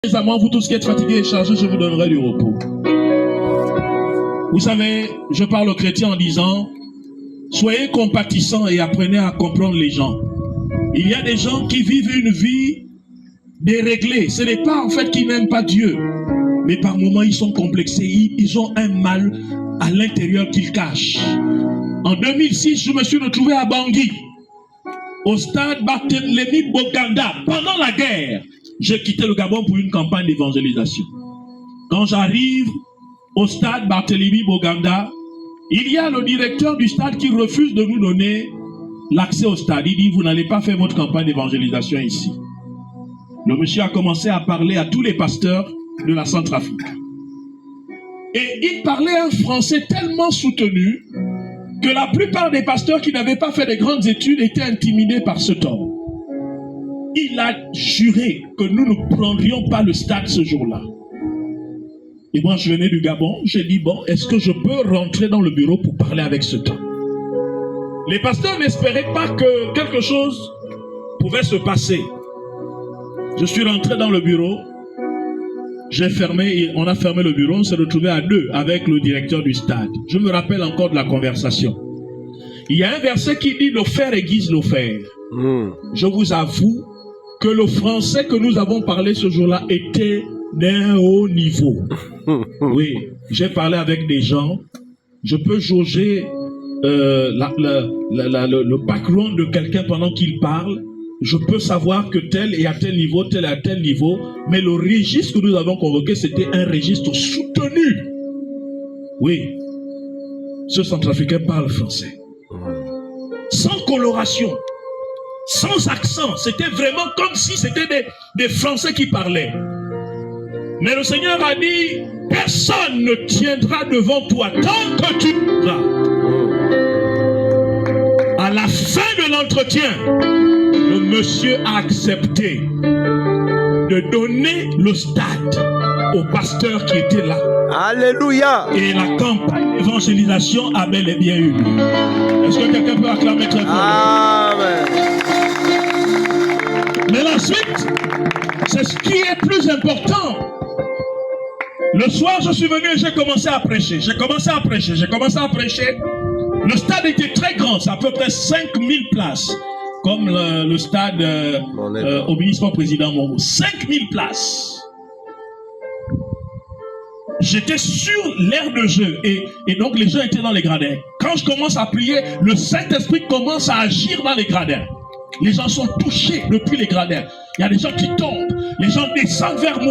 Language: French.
À moi, vous tous qui êtes fatigués et chargés, je vous donnerai du repos. Vous savez, je parle aux chrétiens en disant, soyez compatissants et apprenez à comprendre les gens. Il y a des gens qui vivent une vie déréglée. Ce n'est pas en fait qu'ils n'aiment pas Dieu, mais par moments ils sont complexés. Ils ont un mal à l'intérieur qu'ils cachent. En 2006, je me suis retrouvé à Bangui, au stade Barthélemy Boganda, pendant la guerre. J'ai quitté le Gabon pour une campagne d'évangélisation. Quand j'arrive au stade Barthélemy Boganda, il y a le directeur du stade qui refuse de nous donner l'accès au stade. Il dit, vous n'allez pas faire votre campagne d'évangélisation ici. Le monsieur a commencé à parler à tous les pasteurs de la Centrafrique. Et il parlait un français tellement soutenu que la plupart des pasteurs qui n'avaient pas fait de grandes études étaient intimidés par ce homme. Il a juré que nous ne prendrions pas le stade ce jour-là. Et moi, je venais du Gabon. J'ai dit, bon, est-ce que je peux rentrer dans le bureau pour parler avec ce homme? Les pasteurs n'espéraient pas que quelque chose pouvait se passer. Je suis rentré dans le bureau. J'ai fermé, on a fermé le bureau. On s'est retrouvé à deux avec le directeur du stade. Je me rappelle encore de la conversation. Il y a un verset qui dit, l'offert aiguise l'offert. Je vous avoue que le français que nous avons parlé ce jour-là était d'un haut niveau. Oui, j'ai parlé avec des gens. Je peux jauger le background de quelqu'un pendant qu'il parle. Je peux savoir que tel est à tel niveau, tel est à tel niveau. Mais le registre que nous avons convoqué, c'était un registre soutenu. Oui, ce Centrafricain parle français. Sans coloration. Sans accent, c'était vraiment comme si c'était des Français qui parlaient. Mais le Seigneur a dit, personne ne tiendra devant toi tant que tu vivras. À la fin de l'entretien, le monsieur a accepté de donner le stade au pasteur qui était là. Alléluia. Et la campagne d'évangélisation a bel et bien eu lieu. Est-ce que quelqu'un peut acclamer très fort? Amen. Mais la suite, c'est ce qui est plus important. Le soir, je suis venu et j'ai commencé à prêcher. J'ai commencé à prêcher. Le stade était très grand, c'est à peu près 5000 places. Comme le stade au ministère président Momo. 5000 places. J'étais sur l'aire de jeu et donc les gens étaient dans les gradins. Quand je commence à prier, le Saint-Esprit commence à agir dans les gradins. Les gens sont touchés depuis les gradins. Il y a des gens qui tombent. Les gens descendent vers moi.